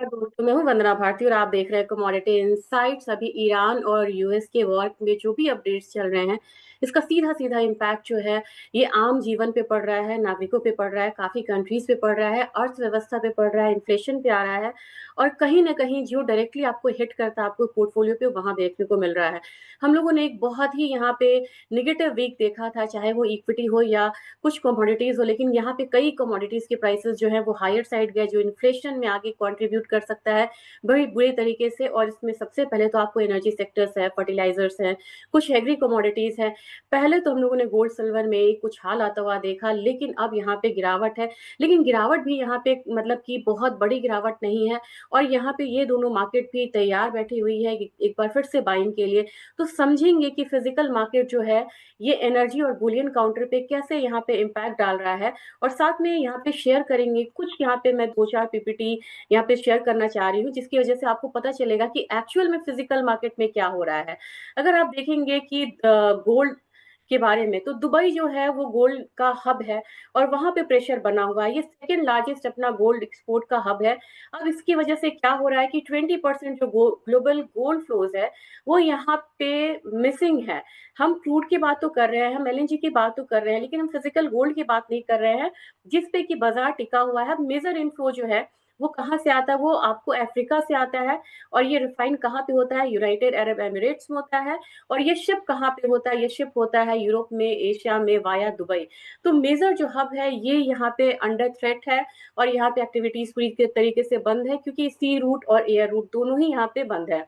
नमस्कार दोस्तों, मैं हूं वंदना भारती और आप देख रहे हैं कमोडिटी इनसाइट्स। अभी ईरान और यूएस के वॉर में जो भी अपडेट्स चल रहे हैं, इसका सीधा सीधा इम्पैक्ट जो है ये आम जीवन पे पड़ रहा है, नागरिकों पे पड़ रहा है, काफी कंट्रीज पे पड़ रहा है, अर्थव्यवस्था पे पड़ रहा है, इन्फ्लेशन पे आ रहा है। और कहीं ना कहीं जो डायरेक्टली आपको हिट करता है आपको पोर्टफोलियो पे, वहां देखने को मिल रहा है। हम लोगों ने एक बहुत ही यहाँ पे निगेटिव वीक देखा था, चाहे वो इक्विटी हो या कुछ कमोडिटीज हो, लेकिन यहाँ पे कई कमोडिटीज के प्राइसेस जो है वो हायर साइड गए, जो इन्फ्लेशन में आगे कंट्रीब्यूट कर सकता है बड़ी बुरी तरीके से। और इसमें सबसे पहले तो आपको एनर्जी सेक्टर्स है, फर्टिलाइजर्स हैं, कुछ एग्री कमोडिटीज हैं। पहले तो हम लोगों ने गोल्ड सिल्वर में कुछ हाल आता हुआ देखा, लेकिन अब यहाँ पे गिरावट है। लेकिन गिरावट भी यहाँ पे मतलब कि बहुत बड़ी गिरावट नहीं है। और यहाँ पे ये दोनों मार्केट भी तैयार बैठी हुई है एक बार फिर से बाइंग के लिए। तो समझेंगे कि फिजिकल मार्केट जो है ये एनर्जी और बुलियन काउंटर पे कैसे यहाँ पे इम्पैक्ट डाल रहा है। और साथ में यहाँ पे शेयर करेंगे कुछ, यहाँ पे मैं दो चार पीपीटी यहाँ पे शेयर करना चाह रही हूँ, जिसकी वजह से आपको पता चलेगा कि एक्चुअल में फिजिकल मार्केट में क्या हो रहा है। अगर आप देखेंगे कि गोल्ड के बारे में, तो दुबई जो है वो गोल्ड का हब है और वहां पे प्रेशर बना हुआ है। ये सेकेंड लार्जेस्ट अपना गोल्ड एक्सपोर्ट का हब है। अब इसकी वजह से क्या हो रहा है कि 20% जो ग्लोबल गोल्ड फ्लोज है वो यहाँ पे मिसिंग है। हम क्रूड की बात तो कर रहे हैं, हम एलएनजी की बात तो कर रहे हैं, लेकिन हम फिजिकल गोल्ड की बात नहीं कर रहे हैं, जिस पे कि बाजार टिका हुआ है। मेजर इनफ्लो जो है वो कहाँ से आता है? वो आपको अफ्रीका से आता है। और ये रिफाइन कहाँ पे होता है? यूनाइटेड अरब एमिरेट्स में होता है। और ये शिप कहाँ पे होता है? ये शिप होता है यूरोप में, एशिया में, वाया दुबई। तो मेजर जो हब है ये यहाँ पे अंडर थ्रेट है। और यहाँ पे एक्टिविटीज पूरी तरीके से बंद है, क्योंकि सी रूट और एयर रूट दोनों ही यहाँ पे बंद है।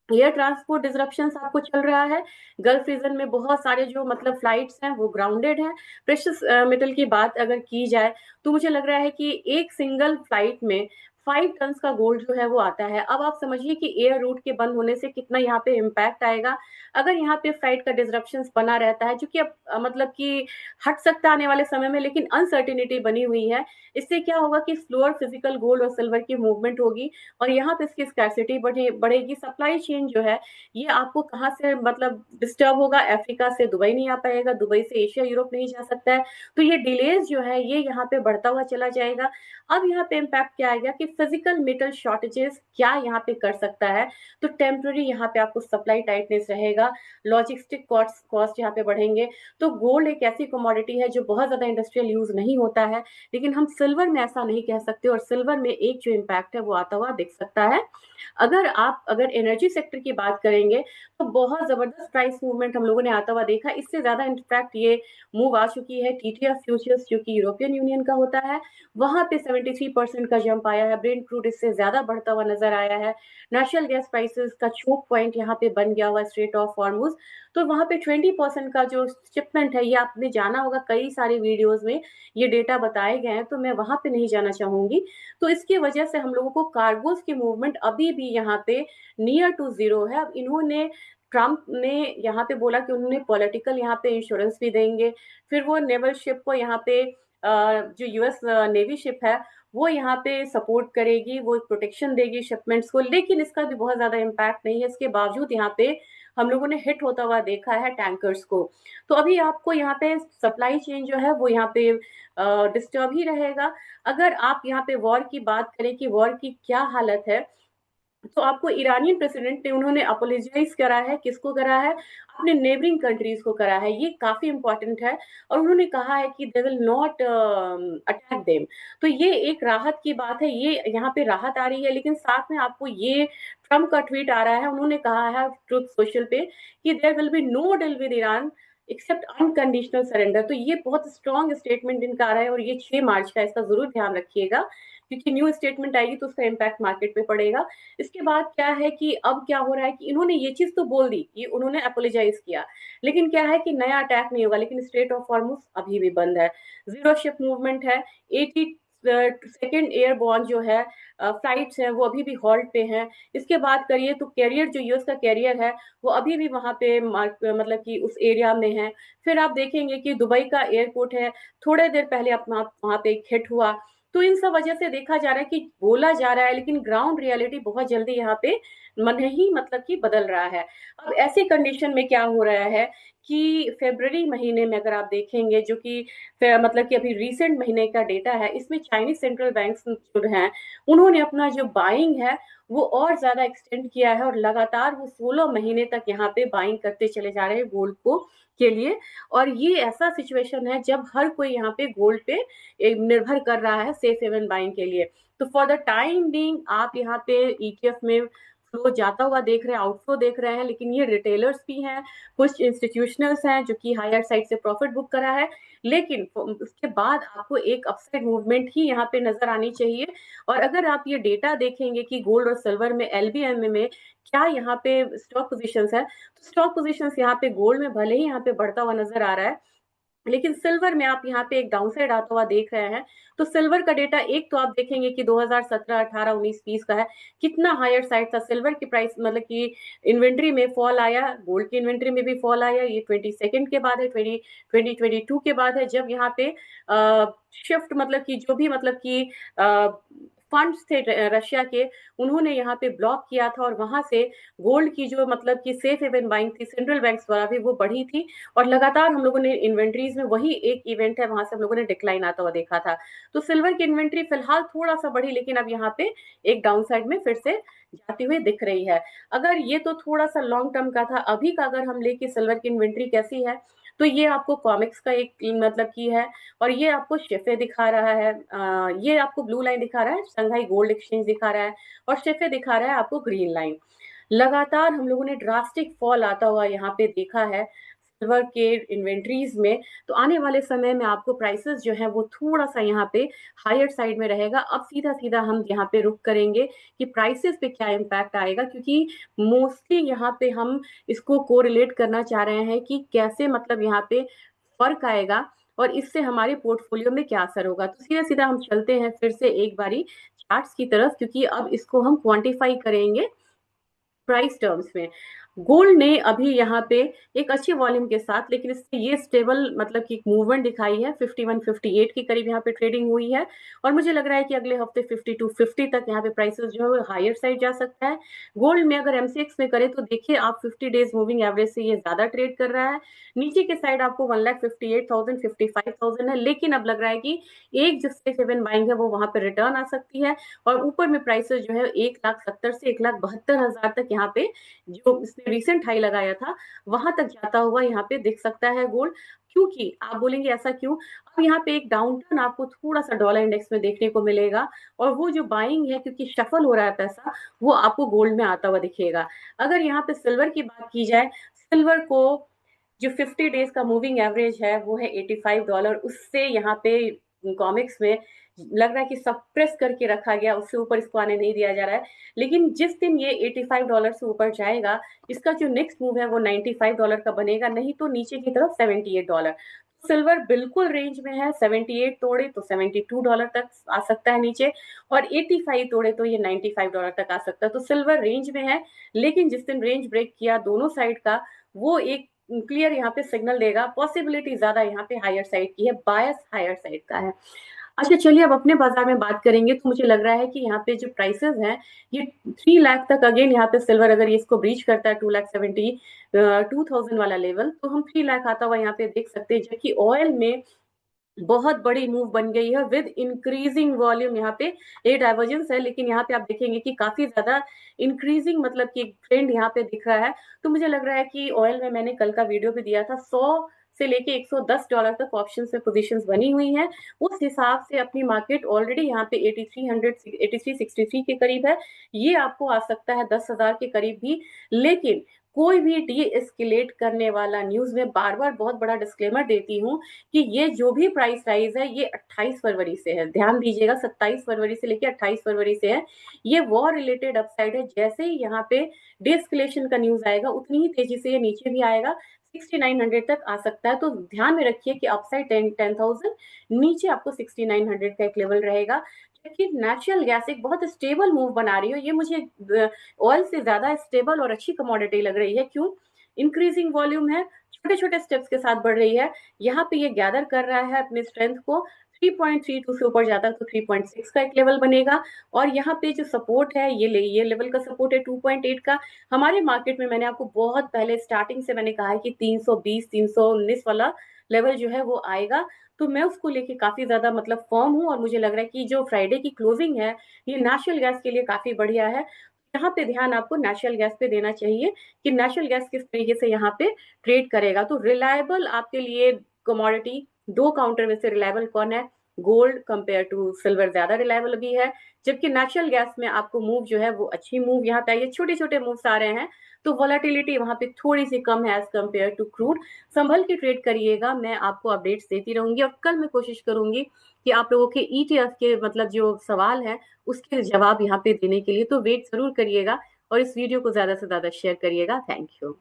एयर ट्रांसपोर्ट डिसरप्शन आपको चल रहा है। गल्फ रीजन में बहुत सारे जो मतलब फ्लाइट्स हैं वो ग्राउंडेड हैं। प्रेशियस मेटल की बात अगर की जाए, तो मुझे लग रहा है कि एक सिंगल फ्लाइट में 5 टन का गोल्ड जो है वो आता है। अब आप समझिए कि एयर रूट के बंद होने से कितना यहाँ पे इम्पैक्ट आएगा। अगर यहाँ पे फ्लाइट का डिसरप्शन बना रहता है, जो कि अब मतलब कि हट सकता है आने वाले समय में, लेकिन अनसर्टिनिटी बनी हुई है। इससे क्या होगा कि स्लोअर फिजिकल गोल्ड और सिल्वर की मूवमेंट होगी। और यहाँ पे इसकी स्कैरसिटी बढ़ेगी। सप्लाई चेन जो है ये आपको कहाँ से मतलब डिस्टर्ब होगा? अफ्रीका से दुबई नहीं आ पाएगा, दुबई से एशिया यूरोप नहीं जा सकता है। तो ये डिलेज जो है ये यहाँ पे बढ़ता हुआ चला जाएगा। अब यहाँ पे इम्पैक्ट क्या आएगा कि फिजिकल मेटल शॉर्टेजेस क्या यहाँ पे कर सकता है? तो टेम्पररी यहाँ पे आपको सप्लाई टाइटनेस रहेगा, लॉजिस्टिक कॉस्ट यहाँ पे बढ़ेंगे। तो गोल्ड एक ऐसी कमोडिटी है जो बहुत ज्यादा इंडस्ट्रियल यूज नहीं होता है, लेकिन हम सिल्वर में ऐसा नहीं कह सकते। और सिल्वर में एक जो इम्पैक्ट है वो आता हुआ दिख सकता है। अगर एनर्जी सेक्टर की बात करेंगे, तो बहुत जबरदस्त प्राइस मूवमेंट हम लोगों ने आता हुआ देखा। इससे ज्यादा इनफैक्ट ये मूव आ चुकी है टीटीएफ फ्यूचर्स, जो कि यूरोपियन यूनियन का होता है। वहां पे 73% का जंप आया है। ब्रेंट क्रूड इससे ज्यादा बढ़ता हुआ नजर आया है। नेचुरल गैस प्राइसेस का चोक पॉइंट यहाँ पे बन गया हुआ स्ट्रेट ऑफ हॉर्मुज। तो वहां पे 20% का जो शिपमेंट है, ये आपने जाना होगा कई सारे वीडियोज में ये डेटा बताए गए हैं, तो मैं वहां पे नहीं जाना चाहूंगी। तो इसकी वजह से हम लोगों को कार्गोज की मूवमेंट अभी भी यहाँ पे नियर टू जीरो है। अब इन्होंने ट्रम्प ने यहाँ पे बोला कि उन्होंने पॉलिटिकल यहाँ पे इंश्योरेंस भी देंगे। फिर वो नेवल शिप को यहाँ पे जो यूएस नेवी शिप है वो यहाँ पे सपोर्ट करेगी, वो प्रोटेक्शन देगी शिपमेंट्स को। लेकिन इसका भी बहुत ज्यादा इम्पैक्ट नहीं है। इसके बावजूद यहाँ पे हम लोगों ने हिट होता हुआ देखा है टैंकर्स को। तो अभी आपको यहाँ पे सप्लाई चेन जो है वो यहाँ पे डिस्टर्ब ही रहेगा। अगर आप यहाँ पे वॉर की बात करें कि वॉर की क्या हालत है, तो आपको ईरानियन प्रेसिडेंट ने उन्होंने अपोलोजाइज करा है। किसको करा है? अपने नेबरिंग कंट्रीज को करा है। ये काफी इंपॉर्टेंट है। और उन्होंने कहा है कि they will not attack them. तो ये एक राहत की बात है, ये यहाँ पे राहत आ रही है। लेकिन साथ में आपको ये ट्रम्प का ट्वीट आ रहा है, उन्होंने कहा है ट्रुथ सोशल पे कि there will be no deal with Iran except unconditional surrender. तो ये बहुत स्ट्रॉन्ग स्टेटमेंट इनका आ रहा है। और ये 6 मार्च का, इसका जरूर ध्यान रखिएगा, क्योंकि न्यू स्टेटमेंट आएगी तो उसका इम्पैक्ट मार्केट पे पड़ेगा। इसके बाद क्या है कि अब क्या हो रहा है कि इन्होंने ये चीज तो बोल दी, ये उन्होंने अपोलोजाइज किया, लेकिन क्या है कि नया अटैक नहीं होगा। लेकिन स्ट्रेट ऑफ हॉर्मुज अभी भी बंद है, जीरो शिप मूवमेंट है। 82nd एयरबॉर्न जो है फ्लाइट्स हैं वो अभी भी हॉल्ट पे हैं। इसके बाद करिए तो कैरियर, जो यूएस का कैरियर है वो अभी भी वहां पे मतलब कि उस एरिया में है। फिर आप देखेंगे कि दुबई का एयरपोर्ट है, थोड़े देर पहले अपना वहां पे एक हिट हुआ। तो इन सब वजह से देखा जा रहा है कि बोला जा रहा है, लेकिन ग्राउंड रियलिटी बहुत जल्दी यहाँ पे मन ही मतलब कि बदल रहा है। अब ऐसे कंडीशन में क्या हो रहा है कि फरवरी महीने में अगर आप देखेंगे, जो कि मतलब कि अभी रिसेंट महीने का डेटा है, इसमें चाइनीज सेंट्रल बैंक जो हैं उन्होंने अपना जो बाइंग है वो और ज्यादा एक्सटेंड किया है, और लगातार वो 16 महीने तक यहाँ पे बाइंग करते चले जा रहे हैं गोल्ड को के लिए। और ये ऐसा सिचुएशन है जब हर कोई यहाँ पे गोल्ड पे निर्भर कर रहा है सेफ हेवन बाइंग के लिए। तो फॉर द टाइम बीइंग आप यहाँ पे ईटीएफ में फ्लो जाता हुआ देख रहे हैं, आउटफ्लो देख रहे हैं, लेकिन ये रिटेलर्स भी हैं, कुछ इंस्टीट्यूशनल्स हैं जो कि हायर साइड से प्रॉफिट बुक करा है, लेकिन उसके बाद आपको एक अपसाइड मूवमेंट ही यहाँ पे नजर आनी चाहिए। और अगर आप ये डेटा देखेंगे कि गोल्ड और सिल्वर में एलबीएम में क्या यहाँ पे स्टॉक पोजीशंस है, तो स्टॉक पोजीशंस यहाँ पे गोल्ड में भले ही यहाँ पे बढ़ता हुआ नजर आ रहा है, लेकिन सिल्वर में आप यहाँ पे एक डाउनसाइड आता हुआ देख रहे हैं। तो सिल्वर का डेटा एक तो आप देखेंगे कि 2017, 18, 19, 20 का है, कितना हायर साइड था सिल्वर की प्राइस, मतलब कि इन्वेंट्री में फॉल आया, गोल्ड की इन्वेंट्री में भी फॉल आया। ये 22 के बाद है, 2022 के बाद है, जब यहाँ पे शिफ्ट मतलब कि जो भी मतलब कि फंड्स थे रशिया के, उन्होंने यहाँ पे ब्लॉक किया था, और वहां से गोल्ड की जो मतलब कि सेफ हेवन बाइंग थी सेंट्रल बैंक्स द्वारा भी वो बढ़ी थी। और लगातार हम लोगों ने इन्वेंट्रीज में, वही एक इवेंट है वहां से हम लोगों ने डिक्लाइन आता हुआ देखा था। तो सिल्वर की इन्वेंट्री फिलहाल थोड़ा सा बढ़ी, लेकिन अब यहाँ पे एक डाउन साइड में फिर से जाती हुई दिख रही है। अगर ये तो थोड़ा सा लॉन्ग टर्म का था, अभी का अगर हम लेके सिल्वर की इन्वेंट्री कैसी है, तो ये आपको कॉमिक्स का एक मतलब की है, और ये आपको शेफे दिखा रहा है, ये आपको ब्लू लाइन दिखा रहा है, शंघाई गोल्ड एक्सचेंज दिखा रहा है, और शेफे दिखा रहा है आपको ग्रीन लाइन। लगातार हम लोगों ने ड्रास्टिक फॉल आता हुआ यहाँ पे देखा है सिल्वर के इन्वेंट्रीज में। तो आने वाले समय में आपको प्राइसेस जो है वो थोड़ा सा यहाँ पे हायर साइड में रहेगा। अब सीधा सीधा हम यहाँ पे रुक करेंगे कि प्राइसेस पे क्या इम्पैक्ट आएगा, क्योंकि मोस्टली यहाँ पे हम इसको कोरिलेट करना चाह रहे हैं कि कैसे मतलब यहाँ पे फर्क आएगा और इससे हमारे पोर्टफोलियो में क्या असर होगा। तो सीधा सीधा हम चलते हैं फिर से एक बारी चार्ट्स की तरफ, क्योंकि अब इसको हम क्वांटिफाई करेंगे प्राइस टर्म्स में। गोल्ड ने अभी यहाँ पे एक अच्छे वॉल्यूम के साथ, लेकिन इससे ये स्टेबल मतलब कि मूवमेंट दिखाई है, 51 58 के करीब यहाँ पे ट्रेडिंग हुई है, और मुझे लग रहा है कि अगले हफ्ते 52 50 तक यहाँ पे प्राइसेस जो है हायर साइड जा सकता है। गोल्ड में अगर एमसीएक्स में करें तो देखिए आप 50 डेज मूविंग एवरेज से ये ज्यादा ट्रेड कर रहा है। नीचे के साइड आपको 1,58,000 55,000 है, लेकिन अब लग रहा है कि एक जो सेफ हेवन बाइंग है वो वहां पे रिटर्न आ सकती है, और ऊपर में प्राइसेस जो है 1,70,000 से 1,72,000 तक यहाँ पे जो इसने रिसेंट हाई लगाया था वहां तक जाता हुआ यहाँ पे दिख सकता है गोल्ड। क्योंकि आप बोलेंगे ऐसा क्यों, अब यहाँ पे एक डाउन टर्न आपको थोड़ा सा डॉलर इंडेक्स में देखने को मिलेगा, और वो जो बाइंग है क्योंकि शफल हो रहा है पैसा, वो आपको गोल्ड में आता हुआ दिखेगा। अगर यहाँ पे सिल्वर की बात की जाए, सिल्वर को जो 50 डेज का मूविंग एवरेज है वो है $85, उससे यहाँ पे कॉमिक्स में लग रहा है कि सप्रेस करके रखा गया, उससे ऊपर इसको आने नहीं दिया जा रहा है। लेकिन जिस दिन ये $85 से ऊपर जाएगा, इसका जो नेक्स्ट मूव है वो $95 का बनेगा, नहीं तो नीचे की तरफ $78। सिल्वर बिल्कुल रेंज में है, 78 तोड़े तो $72 तक आ सकता है नीचे, और 85 तोड़े तो ये $95 तक आ सकता है। तो सिल्वर रेंज में है, लेकिन जिस दिन रेंज ब्रेक किया दोनों साइड का, वो एक क्लियर यहाँ पे सिग्नल देगा। पॉसिबिलिटी ज्यादा यहाँ पे हायर साइड की है, बायस हायर साइड का है। अच्छा चलिए अब अपने बाजार में बात करेंगे, तो मुझे लग रहा है कि यहाँ पे जो प्राइसेस हैं ये 3 लाख तक, अगेन यहाँ पे सिल्वर अगर ये इसको ब्रीच करता है 2,72,000 वाला लेवल, तो हम 3 लाख आता हुआ यहाँ पे देख सकते हैं। जबकि ऑयल में बहुत बड़ी मूव बन गई है विद इंक्रीजिंग वॉल्यूम, यहाँ पे ये डाइवर्जेंस है, लेकिन यहाँ पे आप देखेंगे कि काफी ज्यादा इंक्रीजिंग मतलब कि ट्रेंड यहाँ पे दिख रहा है। तो मुझे लग रहा है कि ऑयल में मैंने कल का वीडियो भी दिया था, 100 से लेके $110 तक ऑप्शंस में पोजीशंस बनी हुई हैं। उस हिसाब से अपनी मार्केट ऑलरेडी यहाँ पे 8300 8363 के करीब है, ये आपको आ सकता है 10,000 के करीब भी। लेकिन कोई भी डी एस्केलेट करने वाला न्यूज में बार बार बहुत बड़ा डिस्क्लेमर देती हूँ कि ये जो भी प्राइस राइज है ये 28 फरवरी से है, ध्यान दीजिएगा, 27 फरवरी से लेकर 28 फरवरी से है। ये वॉर रिलेटेड अपसाइड है, जैसे ही यहाँ पे डिस्कलेशन का न्यूज आएगा उतनी ही तेजी से ये नीचे भी आएगा, 6900 तक आ सकता है। तो ध्यान में रखिए कि अपसाइड 10,000, नीचे आपको 6900 का एक लेवल रहेगा। कि नेचुरल गैस एक बहुत स्टेबल मूव बना रही हो, ये मुझे ऑयल से ज्यादा स्टेबल और अच्छी कमोडिटी लग रही है। क्यों? इंक्रीजिंग वॉल्यूम है, छोटे छोटे स्टेप्स के साथ बढ़ रही है, यहाँ पे ये गैदर कर रहा है अपने स्ट्रेंथ को। 3.32 से ऊपर जाता है तो 3.6 का एक लेवल बनेगा। और यहाँ पे जो सपोर्ट है ये लेवल का सपोर्ट है 2.8 का। हमारे मार्केट में मैंने आपको बहुत पहले स्टार्टिंग से मैंने कहा है कि 320 319 वाला लेवल जो है वो आएगा। तो मैं उसको लेके काफी ज्यादा मतलब फर्म हूँ, और मुझे लग रहा है कि जो फ्राइडे की क्लोजिंग है ये नेचुरल गैस के लिए काफी बढ़िया है। यहाँ पे ध्यान आपको नेचुरल गैस पे देना चाहिए कि नेचुरल गैस किस तरीके से यहाँ पे ट्रेड करेगा। तो रिलायबल आपके लिए कमोडिटी, दो काउंटर में से रिलायबल कौन है? गोल्ड कंपेयर टू सिल्वर ज्यादा रिलायबल भी है, जबकि नेचुरल गैस में आपको मूव जो है वो अच्छी मूव यहाँ पे आई है, छोटे छोटे मूव्स आ रहे हैं। तो वॉलेटिलिटी वहां पे थोड़ी सी कम है एज कंपेयर टू क्रूड। संभल के ट्रेड करिएगा, मैं आपको अपडेट्स देती रहूंगी, और कल मैं कोशिश करूंगी कि आप लोगों के ईटीएफ के मतलब जो सवाल है उसके जवाब यहाँ पे देने के लिए। तो वेट जरूर करिएगा और इस वीडियो को ज्यादा से ज्यादा शेयर करिएगा। Thank you.